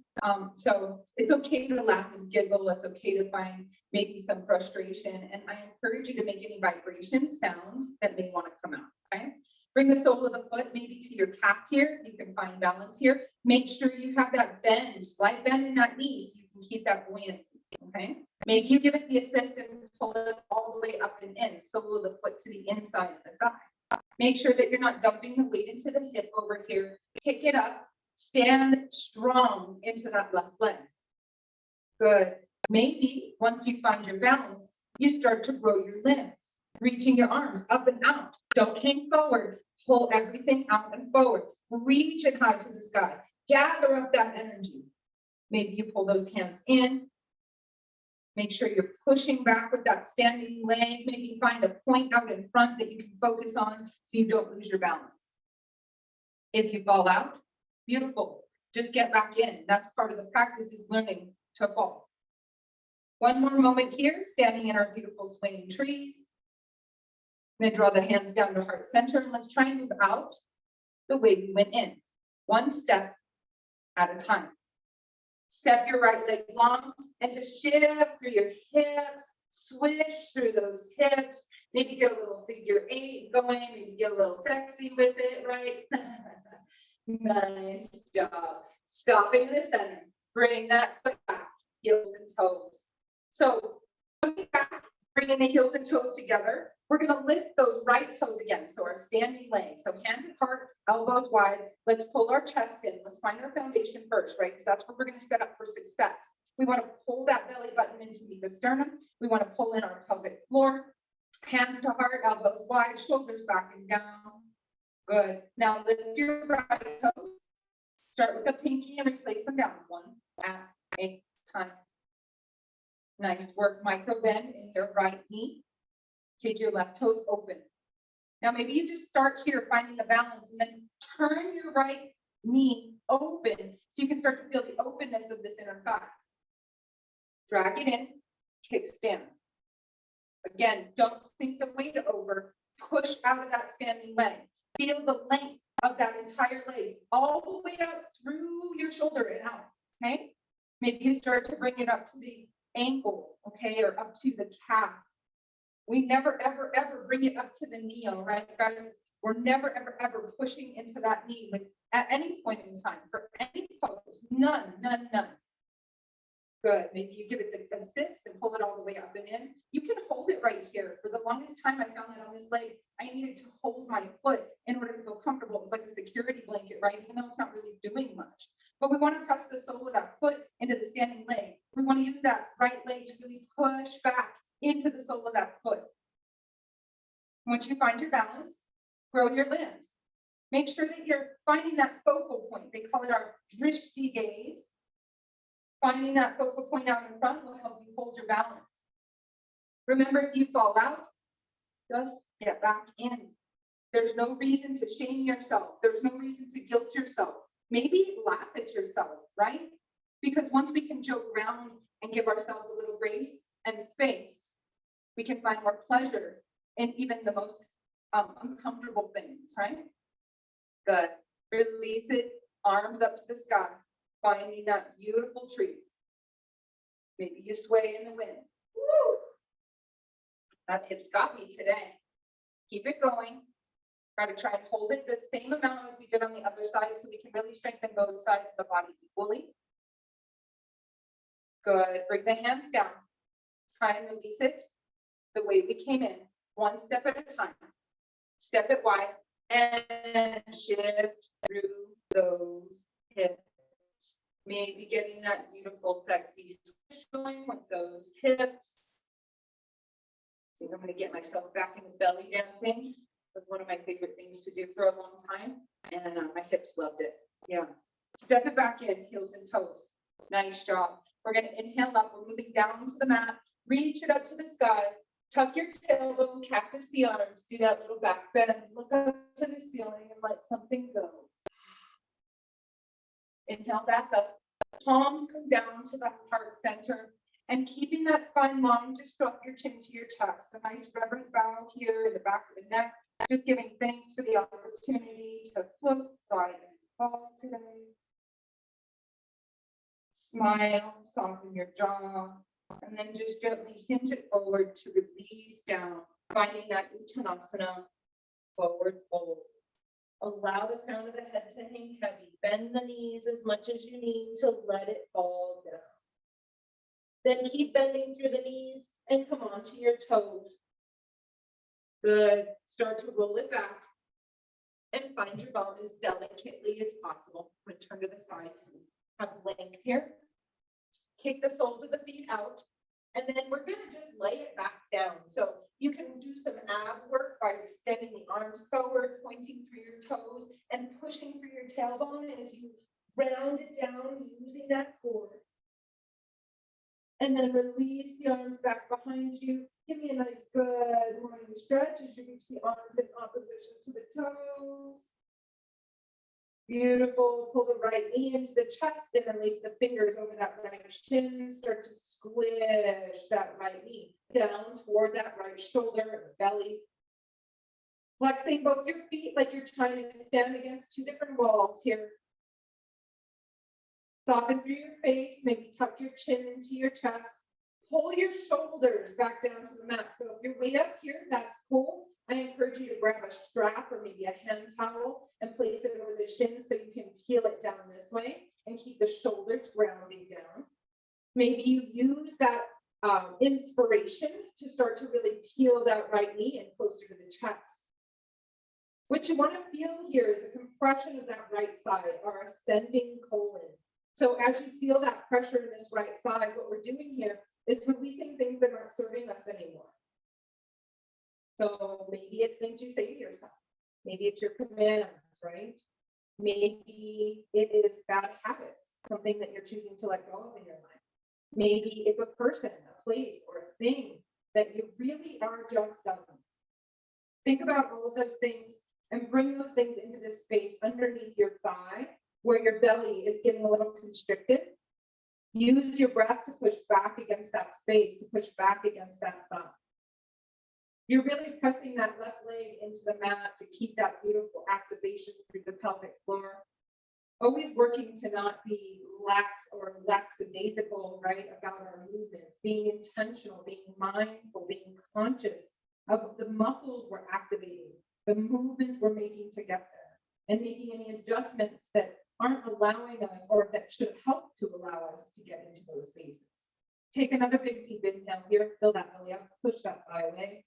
So it's okay to laugh and giggle. It's okay to find maybe some frustration. And I encourage you to make any vibration sound that may want to come out, okay? Bring the sole of the foot maybe to your calf here. You can find balance here. Make sure you have that bend, slight bend in that knee so you can keep that buoyancy, okay? Maybe you give it the assist and pull it all the way up and in, sole of the foot to the inside of the thigh. Make sure that you're not dumping the weight into the hip over here. Pick it up, stand strong into that left leg. Good. Maybe once you find your balance, you start to grow your limbs, reaching your arms up and out. Don't hang forward. Pull everything out and forward. Reach it high to the sky. Gather up that energy. Maybe you pull those hands in. Make sure you're pushing back with that standing leg. Maybe find a point out in front that you can focus on so you don't lose your balance. If you fall out, beautiful. Just get back in. That's part of the practice, is learning to fall. One more moment here, standing in our beautiful swaying trees. Then draw the hands down to heart center, and let's try and move out the way we went in. One step at a time. Step your right leg long and just shift through your hips, swish through those hips. Maybe get a little figure 8 going, maybe get a little sexy with it, right? Nice job. Stopping in the center. Bring that foot back, heels and toes. So coming back, bringing the heels and toes together. We're going to lift those right toes again. So our standing leg. So hands apart, elbows wide. Let's pull our chest in. Let's find our foundation first, right? Because that's what we're going to set up for success. We want to pull that belly button into the sternum. We want to pull in our pelvic floor. Hands to heart, elbows wide, shoulders back and down. Good. Now lift your right toes. Start with the pinky and replace them down one at a time. Nice work. Micro bend in your right knee. Kick your left toes open. Now maybe you just start here finding the balance and then turn your right knee open so you can start to feel the openness of this inner thigh. Drag it in, kickstand. Again, don't sink the weight over. Push out of that standing leg. Feel the length of that entire leg all the way up through your shoulder and out, okay? Maybe you start to bring it up to the ankle, okay, or up to the calf. We never, ever, ever bring it up to the knee, all right, guys? We're never, ever, ever pushing into that knee at any point in time for any pose. None. Good. Maybe you give it the assist and pull it all the way up and in. You can hold it right here. For the longest time, I found that on this leg, I needed to hold my foot in order to feel comfortable. It was like a security blanket, right? Even though it's not really doing much. but we want to press the sole of that foot into the standing leg. We want to use that right leg to really push back into the sole of that foot. Once you find your balance, grow your limbs. Make sure that you're finding that focal point. They call it our drishti gaze. Finding that focal point out in front will help you hold your balance. Remember, if you fall out, just get back in. There's no reason to shame yourself. There's no reason to guilt yourself. Maybe laugh at yourself, right? Because once we can joke around and give ourselves a little grace and space, we can find more pleasure in even the most uncomfortable things, right? Good. Release it, arms up to the sky, finding that beautiful tree. Maybe you sway in the wind. Woo! That hip's got me today. Keep it going. Try to hold it the same amount as we did on the other side so we can really strengthen both sides of the body equally. Good. Bring the hands down. Try and release it the way we came in, one step at a time. Step it wide and shift through those hips. Maybe getting that beautiful, sexy switch going with those hips. I think I'm going to get myself back into belly dancing. It was one of my favorite things to do for a long time, and my hips loved it. Yeah. Step it back in, heels and toes. Nice job. We're going to inhale up. We're moving down to the mat. Reach it up to the sky. Tuck your tailbone, cactus the arms. Do that little back bend. Look up to the ceiling and let something go. Inhale back up. Palms come down to the heart center. And keeping that spine long, just drop your chin to your chest. A nice reverent bow here in the back of the neck. Just giving thanks for the opportunity to float, fly, and fall today. Smile, soften your jaw, and then just gently hinge it forward to release down, finding that Uttanasana, forward fold. Allow the crown of the head to hang heavy. Bend the knees as much as you need to let it fall down. Then keep bending through the knees and come onto your toes. Good. Start to roll it back and find your bone as delicately as possible. I'm going to turn to the sides. Have length here. Kick the soles of the feet out. And then we're going to just lay it back down. So you can do some ab work by extending the arms forward, pointing through your toes, and pushing through your tailbone as you round it down using that core. And then release the arms back behind you. Give me a nice good morning stretch as you reach the arms in opposition to the toes. Beautiful. Pull the right knee into the chest and release the fingers over that right shin. Start to squish that right knee down toward that right shoulder, the belly. Flexing both your feet like you're trying to stand against two different walls here. Soften through your face, maybe tuck your chin into your chest. Pull your shoulders back down to the mat. So if you're way up here, that's cool. I encourage you to grab a strap or maybe a hand towel and place it over the shin so you can peel it down this way and keep the shoulders grounding down. Maybe you use that inspiration to start to really peel that right knee in closer to the chest. What you want to feel here is a compression of that right side, our ascending colon. So as you feel that pressure in this right side, what we're doing here is releasing things that aren't serving us anymore. So maybe it's things you say to yourself. Maybe it's your commands, right? Maybe it is bad habits, something that you're choosing to let go of in your life. Maybe it's a person, a place, or a thing that you really are just done. Think about all of those things and bring those things into this space underneath your thigh, where your belly is getting a little constricted. Use your breath to push back against that space, to push back against that thigh. You're really pressing that left leg into the mat to keep that beautiful activation through the pelvic floor. Always working to not be lax or lackadaisical, right, about our movements, being intentional, being mindful, being conscious of the muscles we're activating, the movements we're making to get there, and making any adjustments that aren't allowing us or that should help to allow us to get into those spaces. Take another big deep inhale here, fill that belly up, push that thigh away.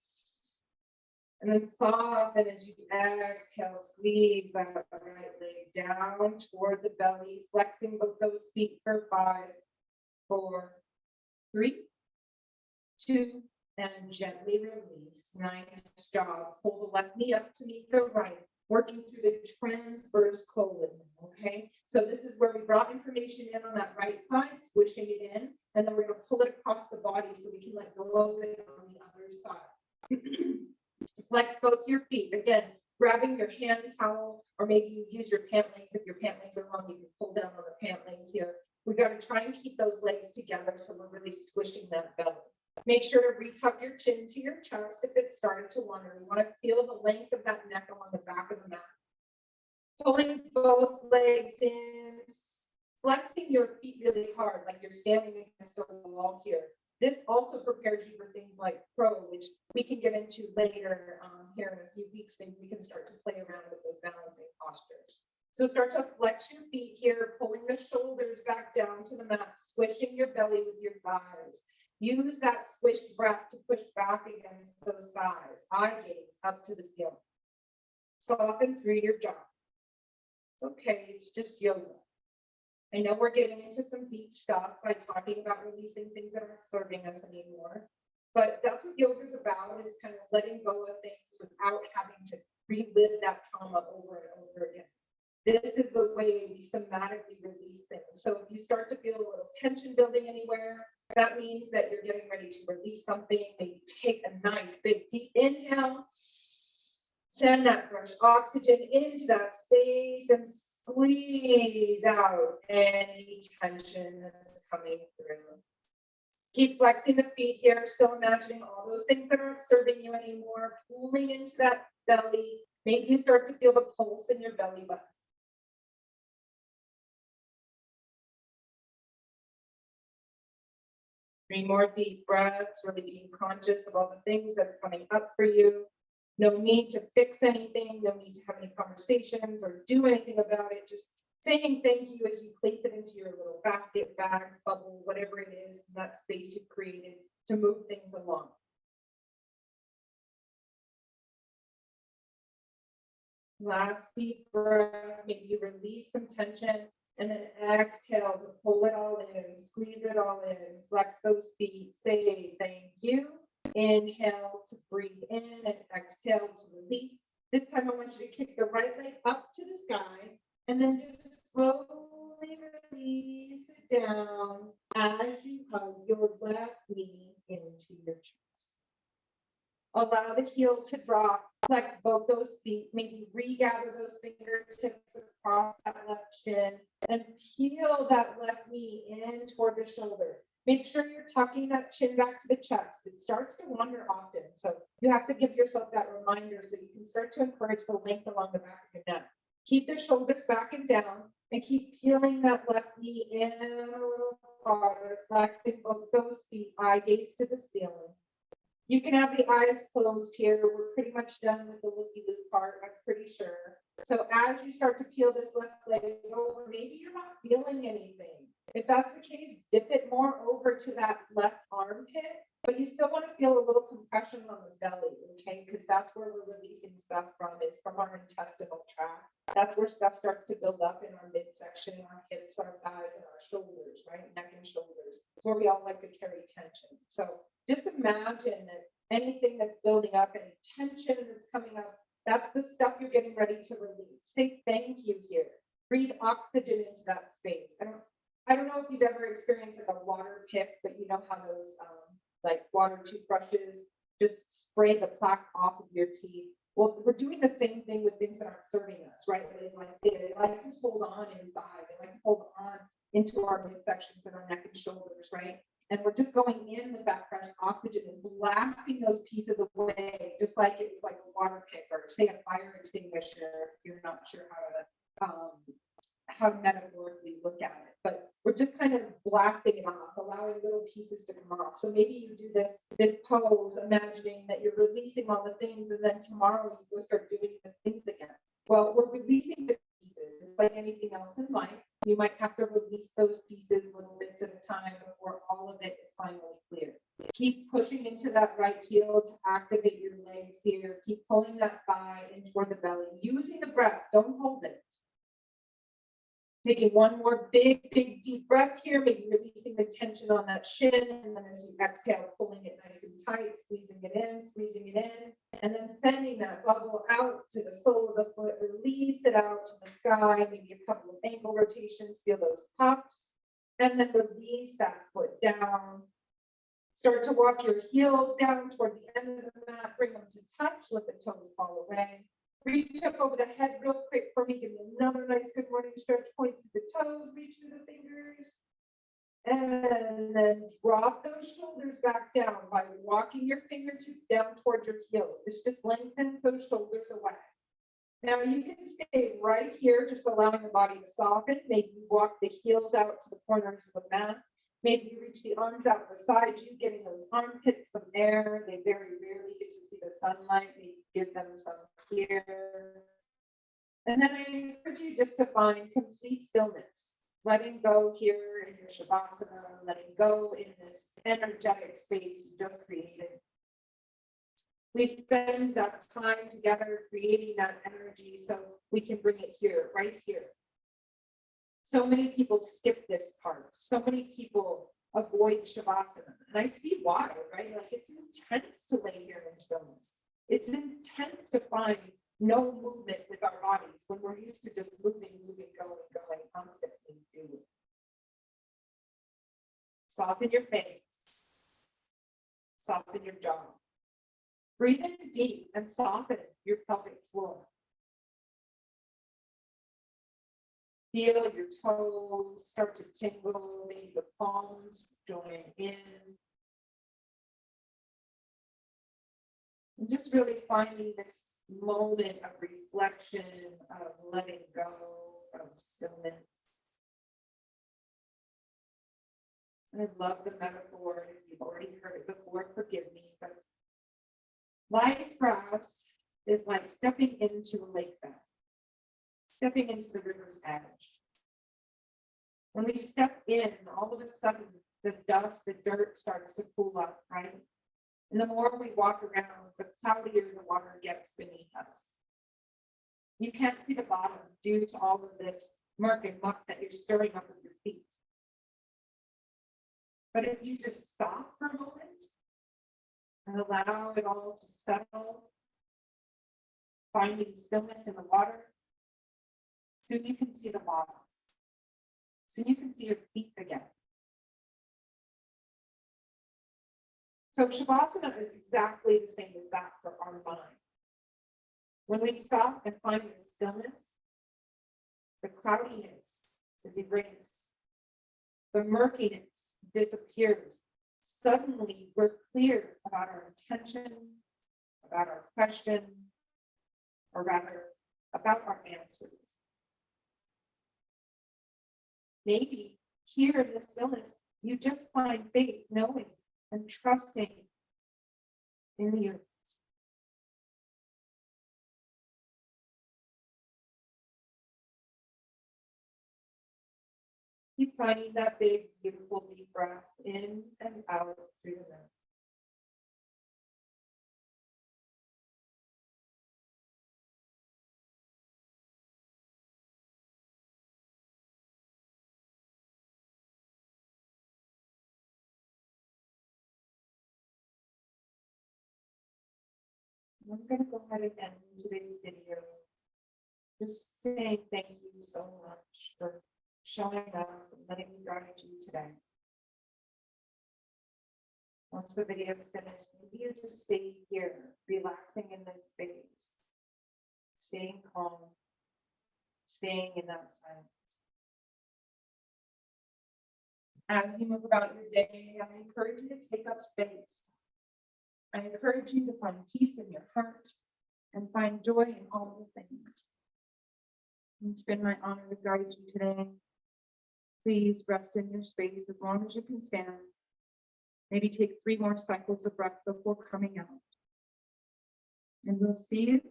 And then soften as you exhale, squeeze that right leg down toward the belly, flexing both those feet for 5, 4, 3, 2, and gently release. Nice job. Pull the left knee up to meet the right, working through the transverse colon. Okay, so this is where we brought information in on that right side, squishing it in, and then we're going to pull it across the body so we can let go of it on the other side. Flex both your feet. Again, grabbing your hand towel, or maybe you use your pant legs. If your pant legs are long, you can pull down on the pant legs here. We got to try and keep those legs together so we're really squishing that belly. Make sure to retuck your chin to your chest if it started to wander. You want to feel the length of that neck along the back of the mat. Pulling both legs in, flexing your feet really hard, like you're standing against a wall here. This also prepares you for things like crow, which we can get into later here in a few weeks. Maybe we can start to play around with those balancing postures. So start to flex your feet here, pulling the shoulders back down to the mat, squishing your belly with your thighs. Use that squished breath to push back against those thighs. Eye gaze up to the ceiling. Soften through your jaw. It's okay, it's just yoga. I know we're getting into some deep stuff by talking about releasing things that aren't serving us anymore, but that's what yoga is about, is kind of letting go of things without having to relive that trauma over and over again. This is the way we somatically release things. So if you start to feel a little tension building anywhere, that means that you're getting ready to release something. Maybe take a nice big deep inhale, send that fresh oxygen into that space, and squeeze out any tension that's coming through. Keep flexing the feet here, still imagining all those things that aren't serving you anymore, pulling into that belly. Maybe you start to feel the pulse in your belly button. 3 more deep breaths, really being conscious of all the things that are coming up for you. No need to fix anything, no need to have any conversations or do anything about it. Just saying thank you as you place it into your little basket, bag, bubble, whatever it is, that space you've created to move things along. Last deep breath, maybe you release some tension, and then exhale to pull it all in, squeeze it all in, flex those feet, say thank you. Inhale to breathe in and exhale to release. This time I want you to kick the right leg up to the sky and then just slowly release it down as you hug your left knee into your chest. Allow the heel to drop, flex both those feet, maybe regather those fingertips across that left shin and peel that left knee in toward the shoulder. Make sure you're tucking that chin back to the chest. It starts to wander often, so you have to give yourself that reminder so you can start to encourage the length along the back of your neck. Keep the shoulders back and down and keep peeling that left knee in a little farther, flexing both those feet, eye gaze to the ceiling. You can have the eyes closed here. We're pretty much done with the looky-loo part, I'm pretty sure. So as you start to peel this left leg over, maybe you're not feeling anything. If that's the case, dip it more over to that left armpit, but you still want to feel a little compression on the belly, okay? Because that's where we're releasing stuff from, is from our intestinal tract. That's where stuff starts to build up in our midsection, our hips, our thighs, and our shoulders, right? Neck and shoulders. It's where we all like to carry tension. So just imagine that anything that's building up, any tension that's coming up, that's the stuff you're getting ready to release. Say thank you here. Breathe oxygen into that space. I don't know if you've ever experienced like a water pick, but you know how those like water toothbrushes just spray the plaque off of your teeth. Well, we're doing the same thing with things that aren't serving us, right? They like to hold on inside. They like to hold on into our midsections and our neck and shoulders, right? And we're just going in with that fresh oxygen and blasting those pieces away, just like it's like a water pick or say a fire extinguisher, if you're not sure how to metaphorically look at it. But we're just kind of blasting it off, allowing little pieces to come off. So maybe you do this pose, imagining that you're releasing all the things, and then tomorrow you go start doing the things again. Well, we're releasing the pieces. It's like anything else in life. You might have to release those pieces little bits at a time before all of it is finally clear. Keep pushing into that right heel to activate your legs here. Keep pulling that thigh in toward the belly, using the breath. Don't hold it. Taking one more big, deep breath here, maybe releasing the tension on that shin. And then as you exhale, pulling it nice and tight, squeezing it in, and then sending that bubble out to the sole of the foot. Release it out to the sky, maybe a couple of ankle rotations, feel those pops. And then release that foot down. Start to walk your heels down toward the end of the mat, bring them to touch, let the toes fall away. Reach up over the head real quick for me. Give me another nice good morning stretch. Point through the toes, reach through the fingers. And then drop those shoulders back down by walking your fingertips down towards your heels. This just lengthens those shoulders away. Now you can stay right here, just allowing the body to soften. Maybe you walk the heels out to the corners of the mat. Maybe you reach the arms out beside you, getting those armpits some air. They very rarely get to see the sunlight. Maybe give them some here. And then I encourage you just to find complete stillness, letting go here in your Shavasana, letting go in this energetic space you just created. We spend that time together creating that energy so we can bring it here, right here. So many people skip this part. So many people avoid Shavasana. And I see why, right? Like it's intense to lay here in stillness. It's intense to find no movement with our bodies when we're used to just moving, going, constantly doing. Soften your face. Soften your jaw. Breathe in deep and soften your pelvic floor. Feel your toes start to tingle, maybe the palms join in. And just really finding this moment of reflection, of letting go, of stillness. And I love the metaphor. If you've already heard it before, forgive me, but life for us is like stepping into a lake bed. Stepping into the river's edge. When we step in, all of a sudden, the dust, the dirt starts to cool up, right? And the more we walk around, the cloudier the water gets beneath us. You can't see the bottom due to all of this murk and muck that you're stirring up with your feet. But if you just stop for a moment and allow it all to settle, finding stillness in the water, soon you can see the bottom. Soon you can see your feet again. So Shavasana is exactly the same as that for our mind. When we stop and find the stillness, the cloudiness is erased. The murkiness disappears. Suddenly we're clear about our intention, about our question, or rather, about our answers. Maybe here in the stillness, you just find faith, knowing and trusting in the universe. Keep finding that big, beautiful, deep breath in and out through the mouth. I'm going to go ahead and end today's video. Just saying thank you so much for showing up and letting me guide you today. Once the video is finished, maybe you just stay here, relaxing in this space, staying calm, staying in that silence. As you move about your day, I encourage you to take up space. I encourage you to find peace in your heart and find joy in all the things. It's been my honor to guide you today. Please rest in your space as long as you can stand. Maybe take 3 more cycles of breath before coming out. And we'll see you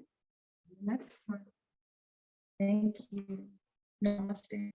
next time. Thank you. Namaste.